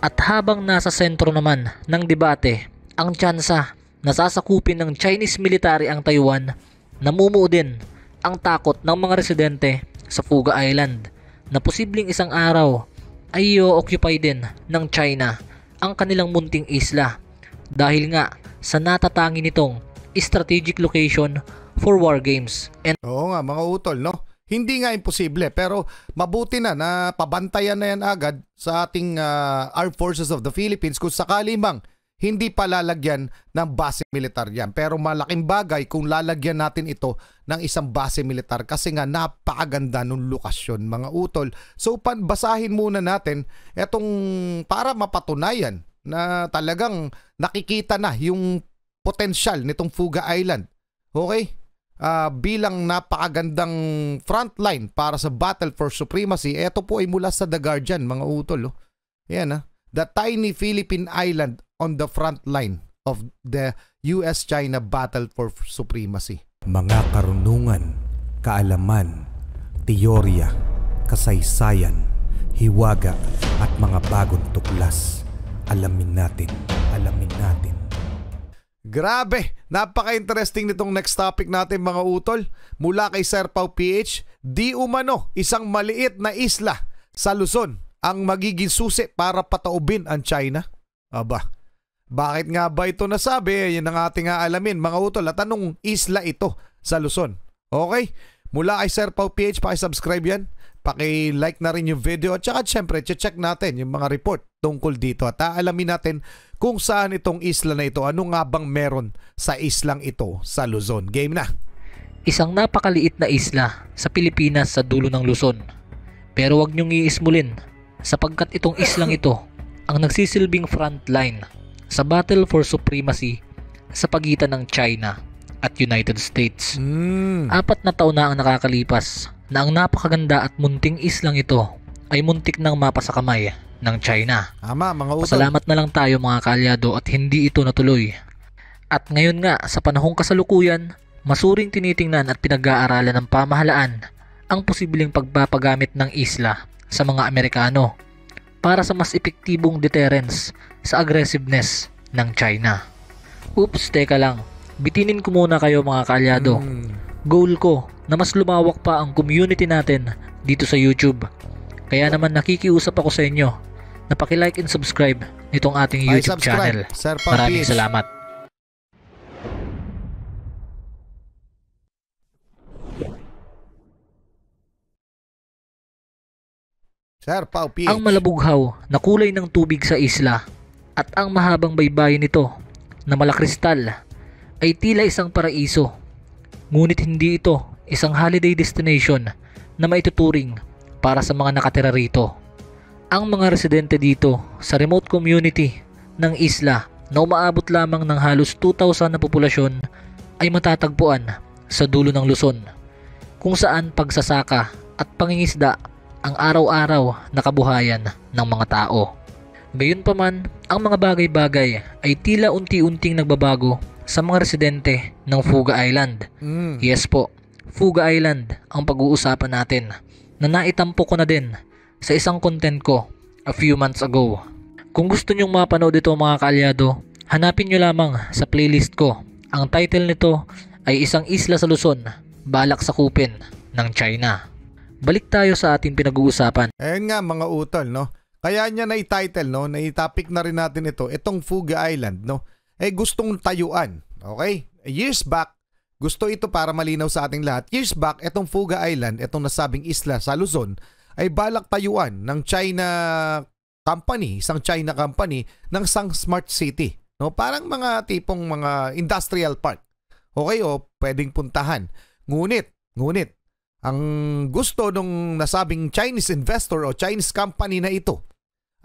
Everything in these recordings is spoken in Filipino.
At habang nasa sentro naman ng debate ang tsansa na sasakupin ng Chinese military ang Taiwan, namumuo din ang takot ng mga residente sa Fuga Island na posibleng isang araw ay i-occupy din ng China ang kanilang munting isla dahil nga sa natatangi nitong strategic location for war games. And Oo nga mga utol, no? Hindi nga imposible pero mabuti na pabantayan na yan agad sa ating Armed Forces of the Philippines kung sakali mang hindi pa lalagyan ng base militar yan. Pero malaking bagay kung lalagyan natin ito ng isang base militar kasi nga napakaganda ng lokasyon mga utol. So basahin muna natin itong para mapatunayan na talagang nakikita na yung potensyal nitong Fuga Island. Okay? Bilang napakagandang frontline para sa battle for supremacy, ito po ay mula sa The Guardian, mga utol. Yan, the tiny Philippine island on the front line of the US-China battle for supremacy. Mga karunungan, kaalaman, teorya, kasaysayan, hiwaga at mga bagong tuklas. Alamin natin, alamin natin. Grabe, napaka-interesting nitong next topic natin mga utol. Mula kay Sir Pau PH, di umano isang maliit na isla sa Luzon ang magiging susi para pataubin ang China. Aba, bakit nga ba ito nasabi? Yan ang ating aalamin mga utol. At anong isla ito sa Luzon? Okay, mula kay Sir Pau PH, pakisubscribe yan. Paki-like na rin yung video at saka syempre check natin yung mga report tungkol dito at aalamin natin kung saan itong isla na ito, ano nga bang meron sa islang ito sa Luzon. Game na! isang napakaliit na isla sa Pilipinas sa dulo ng Luzon. Pero wag niyong iismulin sapagkat itong islang ito ang nagsisilbing frontline sa battle for supremacy sa pagitan ng China at United States. 4 na taon na ang nakakalipas na ang napakaganda at munting islang ito ay muntik nang mapasa kamay ng China. Tama, mga utol. Pasalamat na lang tayo mga kaalyado at hindi ito natuloy. At ngayon nga sa panahong kasalukuyan, masuring tinitingnan at pinag-aaralan ng pamahalaan ang posibleng pagpapagamit ng isla sa mga Amerikano para sa mas epektibong deterrence sa aggressiveness ng China. Oops, teka lang. Bitinin ko muna kayo mga kaalyado. Goal ko na mas lumawak pa ang community natin dito sa YouTube. Kaya naman nakikiusap ako sa inyo na paki-like and subscribe nitong ating YouTube channel. Maraming salamat. Sir Pau PH. Ang malabughaw na kulay ng tubig sa isla at ang mahabang baybayin nito na malakristal ay tila isang paraiso. Ngunit hindi ito isang holiday destination na maituturing para sa mga nakatira rito. Ang mga residente dito sa remote community ng isla na umaabot lamang ng halos 2,000 na populasyon ay matatagpuan sa dulo ng Luzon, kung saan pagsasaka at pangingisda ang araw-araw na kabuhayan ng mga tao. Gayunpaman, ang mga bagay-bagay ay tila unti-unting nagbabago sa mga residente ng Fuga Island. Yes po, Fuga Island ang pag-uusapan natin na naitampo ko na din sa isang content ko a few months ago. Kung gusto nyong mapanood ito mga kaalyado, hanapin nyo lamang sa playlist ko. Ang title nito ay Isang Isla sa Luzon, Balak Sakupin ng China. Balik tayo sa ating pinag-uusapan. Ayun nga mga utol, no? Kaya niya na i-title, no? Na-topic na rin natin ito. Itong Fuga Island, no? Gustong tayuan. Okay? Years back, gusto ito para malinaw sa ating lahat. Years back, itong Fuga Island, itong nasabing isla sa Luzon, ay balak tayuan ng China company, isang China company, ng isang smart city. No? Parang mga tipong mga industrial park. Okay, o pwedeng puntahan. Ngunit, ang gusto nung nasabing Chinese investor o Chinese company na ito,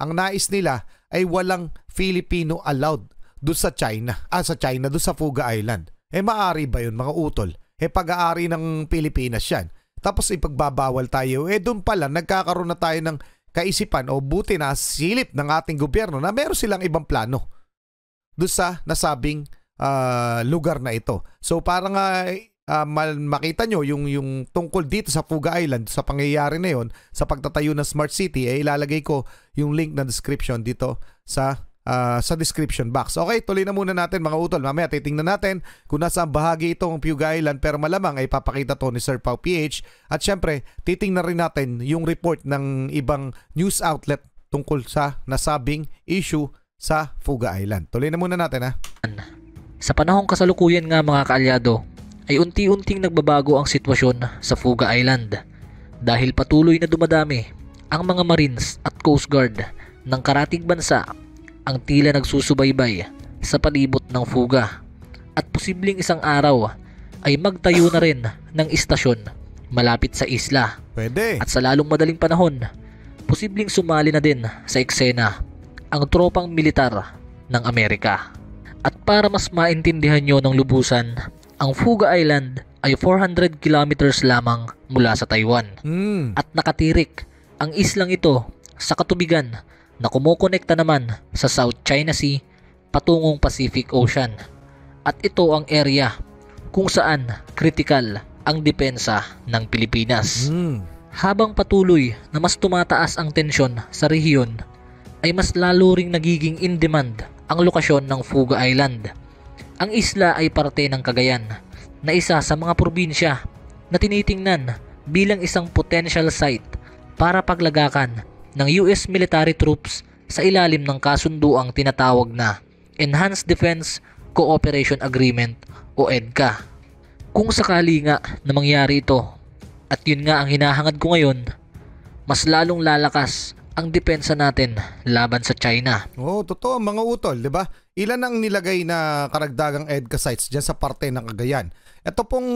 ang nais nila ay walang Filipino allowed doon sa China. Doon sa Fuga Island. Maari ba yun mga utol? Pag-aari ng Pilipinas yan. Tapos ipagbabawal tayo. Doon pala nagkakaroon na tayo ng kaisipan o buti na silip ng ating gobyerno na meron silang ibang plano doon sa nasabing lugar na ito. So parang makita nyo yung tungkol dito sa Fuga Island, sa pangyayari na yon, sa pagtatayo ng Smart City, ilalagay ko yung link na description dito sa description box. Okay, tuloy na muna natin mga utol. Mamaya titingnan natin kung nasa bahagi itong Fuga Island, pero malamang ay papakita to ni Sir Pao PH. At syempre, titingnan rin natin yung report ng ibang news outlet tungkol sa nasabing issue sa Fuga Island. Tuloy na muna natin ha. Sa panahong kasalukuyan nga mga kaalyado, ay unti-unting nagbabago ang sitwasyon sa Fuga Island dahil patuloy na dumadami ang mga Marines at Coast Guard ng karatig bansa ang tila nagsusubaybay sa palibot ng Fuga at posibleng isang araw ay magtayo na rin ng istasyon malapit sa isla. Pwede. At sa lalong madaling panahon, posibleng sumali na din sa eksena ang tropang militar ng Amerika. At para mas maintindihan nyo ng lubusan, ang Fuga Island ay 400 kilometers lamang mula sa Taiwan. At nakatirik ang islang ito sa katubigan na kumukonekta naman sa South China Sea patungong Pacific Ocean. At ito ang area kung saan kritikal ang depensa ng Pilipinas. Habang patuloy na mas tumataas ang tensyon sa rehiyon, ay mas lalo ring nagiging in demand ang lokasyon ng Fuga Island. Ang isla ay parte ng Cagayan na isa sa mga probinsya na tinitingnan bilang isang potential site para paglagakan ng US military troops sa ilalim ng kasunduang tinatawag na Enhanced Defense Cooperation Agreement o EDCA. Kung sakali nga na mangyari ito, at yun nga ang hinahangad ko ngayon, mas lalong lalakas ang depensa natin laban sa China. Totoo mga utol, di ba? Ilan ang nilagay na karagdagang EDCA sites dyan sa parte ng Cagayan? Ito pong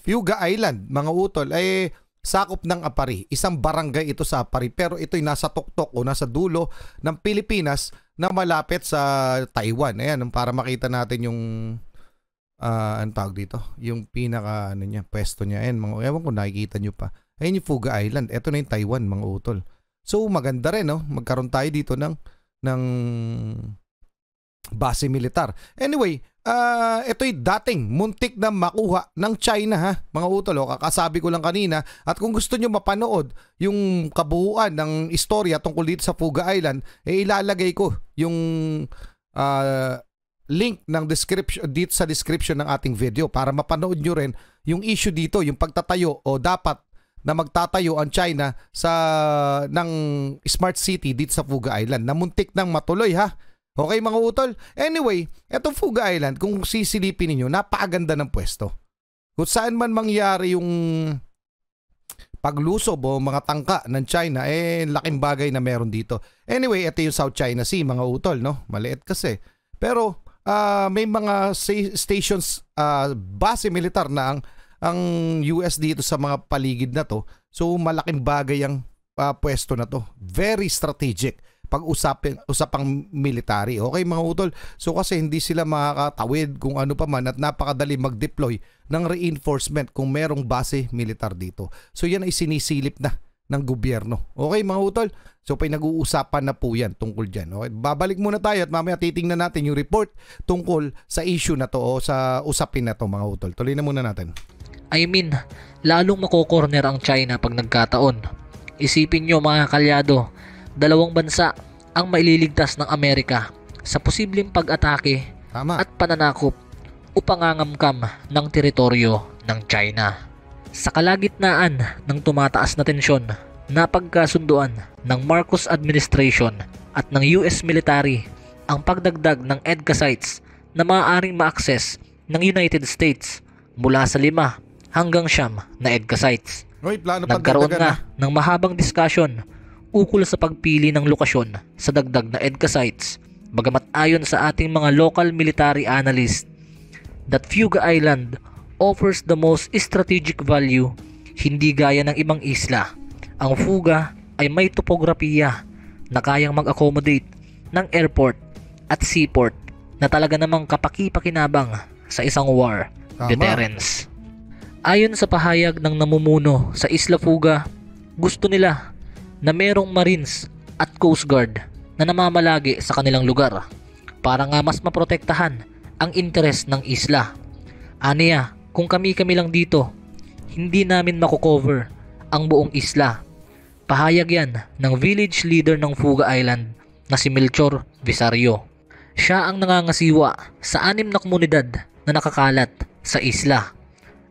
Fuga Island, mga utol, ay sakop ng Apari. Isang barangay ito sa Apari, pero ito'y nasa tuktok o nasa dulo ng Pilipinas na malapit sa Taiwan. Ayan, para makita natin yung ang tawag dito, yung pinaka pwesto niya. Ayan, mga ewan ko nakikita nyo pa. Ayan yung Fuga Island. Ito na yung Taiwan, mga utol. So maganda rin, no? Magkaroon tayo dito ng base militar. Anyway, ito'y dating muntik na makuha ng China, ha, mga utol. Kakasabi ko lang kanina. At kung gusto nyo mapanood yung kabuuan ng istorya tungkol dito sa Fuga Island, ilalagay ko yung link ng description dito sa description ng ating video para mapanood nyo rin yung issue dito, yung pagtatayo o dapat na magtatayo ang China ng Smart City dito sa Fuga Island na muntik nang matuloy, ha. Okay mga utol? Anyway, etong Fuga Island, kung sisilipin niyo, napakaganda ng pwesto. Kung saan man mangyari yung paglusob o mga tangka ng China, laking bagay na meron dito. Anyway, ito yung South China Sea, mga utol, no? Maliit kasi. Pero may mga stations, base militar na ang US dito sa mga paligid na to. So malaking bagay ang pwesto na to. Very strategic pag usapang military. Okay mga utol? So kasi hindi sila makakatawid kung ano pa man at napakadali mag-deploy ng reinforcement kung merong base militar dito. So yan ay sinisilip na ng gobyerno. Okay mga utol? So pinag-uusapan na po yan tungkol dyan. Okay? Babalik muna tayo at mamaya titingnan natin yung report tungkol sa issue na to o sa usapin na to mga utol. Tuloy na muna natin. Lalong makokorner ang China pag nagkataon. Isipin nyo mga kalyado, dalawang bansa ang maililigtas ng Amerika sa posibleng pag-atake at pananakop o pangangamkam ng teritoryo ng China. Sa kalagitnaan ng tumataas na tensyon na pagkasunduan ng Marcos administration at ng US military ang pagdagdag ng EDCA sites na maaaring ma-access ng United States mula sa 5 hanggang 9 na EDCA sites. Nagkaroon na ng mahabang discussion ukol sa pagpili ng lokasyon sa dagdag na EDCA sites, bagamat ayon sa ating mga local military analyst that Fuga Island offers the most strategic value. Hindi gaya ng ibang isla, ang Fuga ay may topografiya na kayang mag-accommodate ng airport at seaport na talaga namang kapaki-pakinabang sa isang war deterrence. Ayon sa pahayag ng namumuno sa Isla Fuga, gusto nila na merong Marines at Coast Guard na namamalagi sa kanilang lugar para nga mas maprotektahan ang interes ng isla. Aniya, Kung kami-kami lang dito, hindi namin makukover ang buong isla. Pahayag yan ng village leader ng Fuga Island na si Melchor Visario. Siya ang nangangasiwa sa 6 na komunidad na nakakalat sa isla.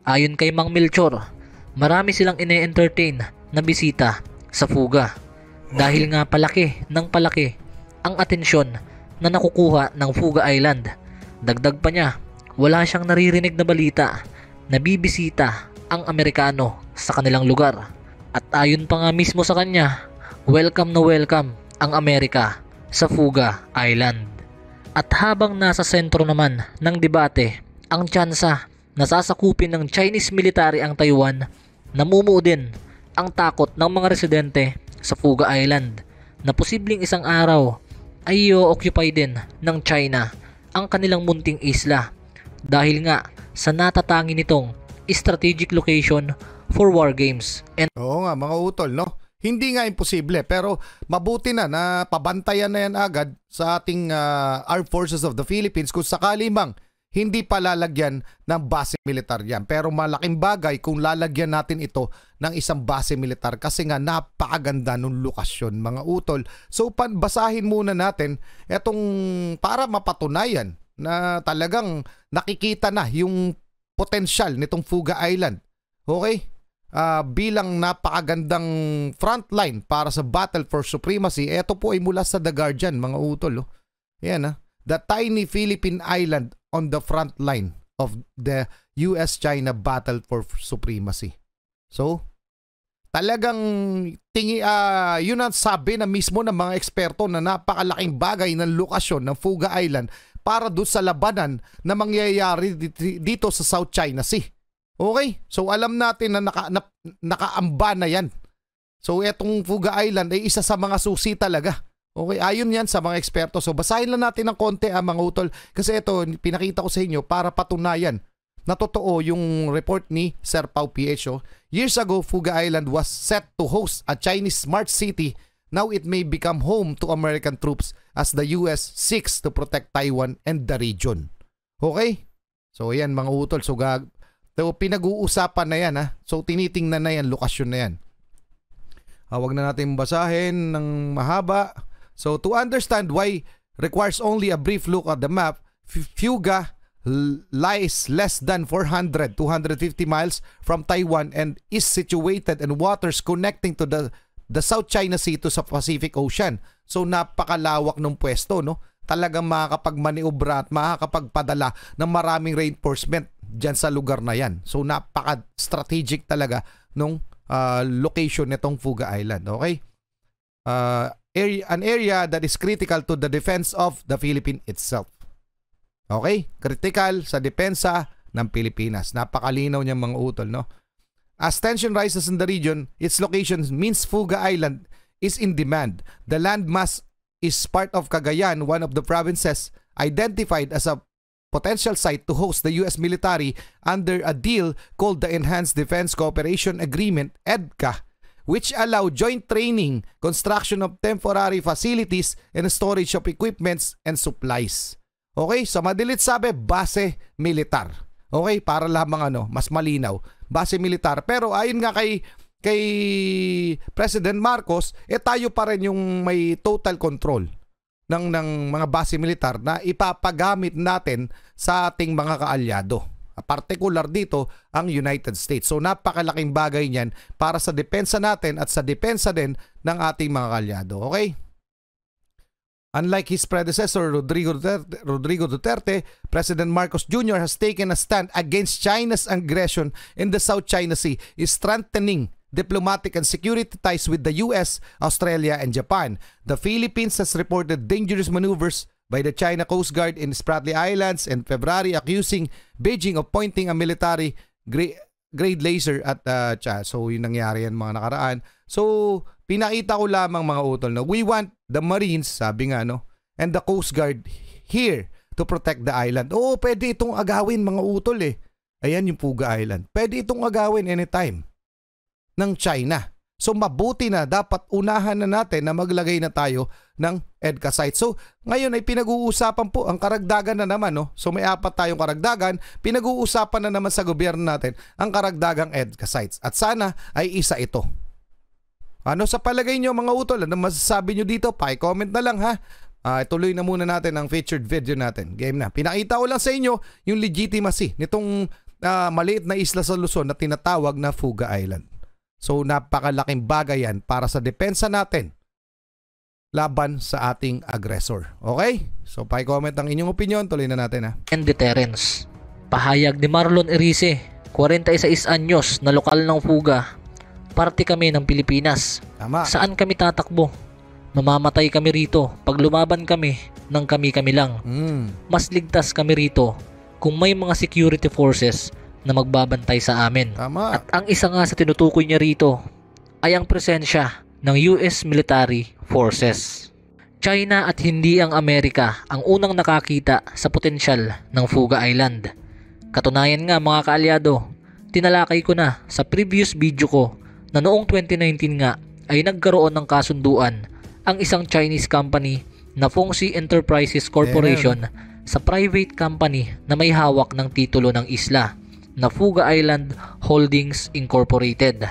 Ayon kay Mang Melchor, marami silang ine-entertain na bisita sa Fuga dahil nga palaki ng palaki ang atensyon na nakukuha ng Fuga Island. Dagdag pa niya, wala siyang naririnig na balita na bibisita ang Amerikano sa kanilang lugar. At ayon pa nga mismo sa kanya, welcome na welcome ang Amerika sa Fuga Island. At habang nasa sentro naman ng debate ang tsansa na sasakupin ng Chinese military ang Taiwan, namumuo din ang takot ng mga residente sa Fuga Island na posibleng isang araw ay i-occupy din ng China ang kanilang munting isla dahil nga sa natatangi nitong strategic location for war games. And Oo nga mga utol, no? Hindi nga imposible pero mabuti na pabantayan na yan agad sa ating Armed Forces of the Philippines kung sakali mang hindi pa lalagyan ng base militar yan. Pero malaking bagay kung lalagyan natin ito ng isang base militar kasi nga napakaganda ng lokasyon mga utol. So basahin muna natin itong para mapatunayan na talagang nakikita na yung potensyal nitong Fuga Island. Okay? Bilang napakagandang frontline para sa battle for supremacy, ito po ay mula sa The Guardian mga utol. Yan the tiny Philippine island on the front line of the US-China battle for supremacy. So, talagang yun ang sabi na mismo ng mga eksperto na napakalaking bagay ng lokasyon ng Fuga Island para doon sa labanan na mangyayari dito sa South China Sea. Okay? So alam natin na nakaamba na yan. So etong Fuga Island ay isa sa mga susi talaga. Okay? Ayon yan sa mga eksperto. So basahin lang natin ng konti mga utol kasi ito pinakita ko sa inyo para patunayan na totoo yung report ni Sir Pau PH. Years ago, Fuga Island was set to host a Chinese smart city. Now it may become home to American troops as the US seeks to protect Taiwan and the region. Okay? So yan mga utol. So pinag-uusapan na yan So tinitingnan na yan, lokasyon na yan. Huwag na natin basahin ng mahaba. So to understand why requires only a brief look at the map, Fuga lies less than 250 miles from Taiwan and is situated in waters connecting to the South China Sea to sa Pacific Ocean. So napakalawak ng pwesto, no? Talagang makakapagmaniobra at makakapagpadala ng maraming reinforcement dyan sa lugar na yan. So napaka-strategic talaga nung location nitong Fuga Island. Okay? An area that is critical to the defense of the Philippines itself. Okay? Critical sa depensa ng Pilipinas. Napakalinaw niyang mga utol, no? As tension rises in the region, its location means Fuga Island is in demand. The landmass is part of Cagayan, one of the provinces identified as a potential site to host the US military under a deal called the Enhanced Defense Cooperation Agreement, EDCA, which allow joint training, construction of temporary facilities, and storage of equipments and supplies. Okay, sa madilit sabi, base militar. Okay, para lamang mas malinaw, base militar. Pero ayon nga kay President Marcos, tayo pa rin yung may total control ng mga base militar na ipapagamit natin sa ating mga kaalyado. Partikular dito ang United States. So napakalaking bagay niyan para sa depensa natin at sa depensa din ng ating mga kaalyado. Okay? Unlike his predecessor Rodrigo Duterte, President Marcos Jr. has taken a stand against China's aggression in the South China Sea, is strengthening diplomatic and security ties with the US, Australia, and Japan. The Philippines has reported dangerous maneuvers by the China Coast Guard in Spratly Islands in February, accusing Beijing of pointing a military grade laser at China. So yun nangyari yan mga nakaraan. So pinakita ko lamang mga utol na we want the Marines, sabi nga and the Coast Guard here to protect the island. Oo, pwede itong agawin mga utol Ayan yung Fuga Island. Pwede itong agawin anytime ng China. So mabuti na, dapat unahan na natin na maglagay na tayo ng EDCA site. So ngayon ay pinag-uusapan po ang karagdagan na naman. No? So may 4 tayong karagdagan, pinag-uusapan na naman sa gobyerno natin ang karagdagang EDCA sites. At sana ay isa ito. Ano sa palagay nyo mga utol? Ano masasabi nyo dito? Pa-comment na lang ha. Ituloy na muna natin ang featured video natin. Game na. Pinakita ko lang sa inyo yung legitimacy nitong maliit na isla sa Luzon na tinatawag na Fuga Island. So napakalaking bagay yan para sa depensa natin laban sa ating aggressor. Okay? So pa-comment ang inyong opinion. Tuloy na natin ha. And deterrence. Pahayag ni Marlon Erice, 46 anyos na lokal ng Fuga. Parte kami ng Pilipinas. Tama. Saan kami tatakbo? Mamamatay kami rito pag lumaban kami ng kami-kami lang. Mas ligtas kami rito kung may mga security forces na magbabantay sa amin. Tama. At ang isa nga sa tinutukoy niya rito ay ang presensya ng US military forces. China at hindi ang Amerika ang unang nakakita sa potensyal ng Fuga Island. Katunayan nga mga kaalyado, tinalakay ko na sa previous video ko na noong 2019 nga ay nagkaroon ng kasunduan ang isang Chinese company na Fengxi Enterprises Corporation sa private company na may hawak ng titulo ng isla na Fuga Island Holdings Incorporated.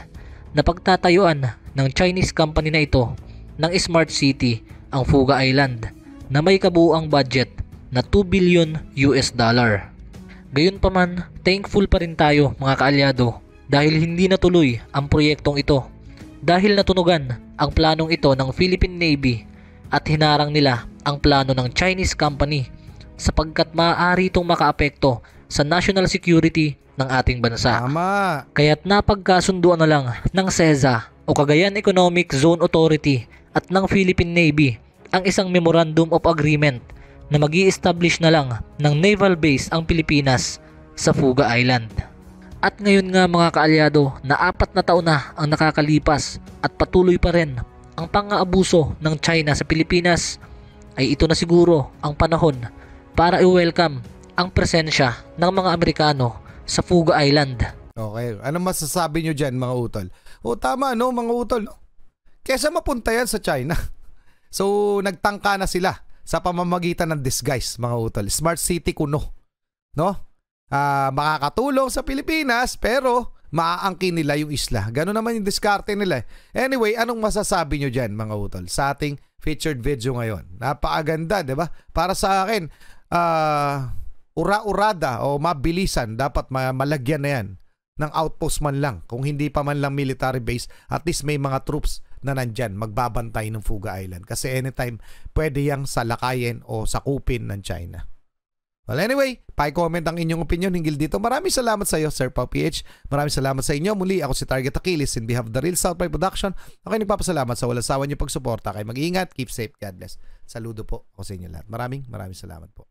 Napagtatayuan ng Chinese company na ito ng Smart City ang Fuga Island na may kabuuang budget na $2 billion. Gayunpaman, thankful pa rin tayo mga kaalyado dahil hindi natuloy ang proyektong ito dahil natunugan ang planong ito ng Philippine Navy at hinarang nila ang plano ng Chinese company sapagkat maaari itong makaapekto sa national security ng ating bansa. Tama. Kaya't napagkasunduan na lang ng CEZA o Cagayan Economic Zone Authority at ng Philippine Navy ang isang Memorandum of Agreement na mag-i-establish na lang ng naval base ang Pilipinas sa Fuga Island. At ngayon nga mga kaalyado na 4 na taon na ang nakakalipas at patuloy pa rin ang pang-aabuso ng China sa Pilipinas, ay ito na siguro ang panahon para i-welcome ang presensya ng mga Amerikano sa Fuga Island. Okay. Ano masasabi nyo dyan mga utol? O tama no mga utol. No? Kesa mapunta yan sa China. So nagtangka na sila sa pamamagitan ng disguise mga utol. Smart City kuno. No? Makakatulong sa Pilipinas pero maaangkin nila yung isla. Gano'n naman yung diskarte nila. Anyway, anong masasabi nyo dyan mga utol sa ating featured video ngayon? Napakaganda, di ba? Para sa akin, ura-urada o mabilisan, dapat malagyan na yan ng outpost man lang. Kung hindi pa man lang military base, at least may mga troops na nandyan magbabantay ng Fuga Island. Kasi anytime, pwede yang salakayin o sakupin ng China. Well, anyway, pa-comment ang inyong opinion hinggil dito. Maraming salamat sa iyo, Sir Pao PH. Maraming salamat sa inyo. Muli, ako si Target Achilles in behalf of the Real Southpaw Production. Ako nagpapasalamat sa walang sawa niyo pagsuporta. Kayo mag-iingat, keep safe, God bless. Saludo po ako sa inyo lahat. Maraming salamat po.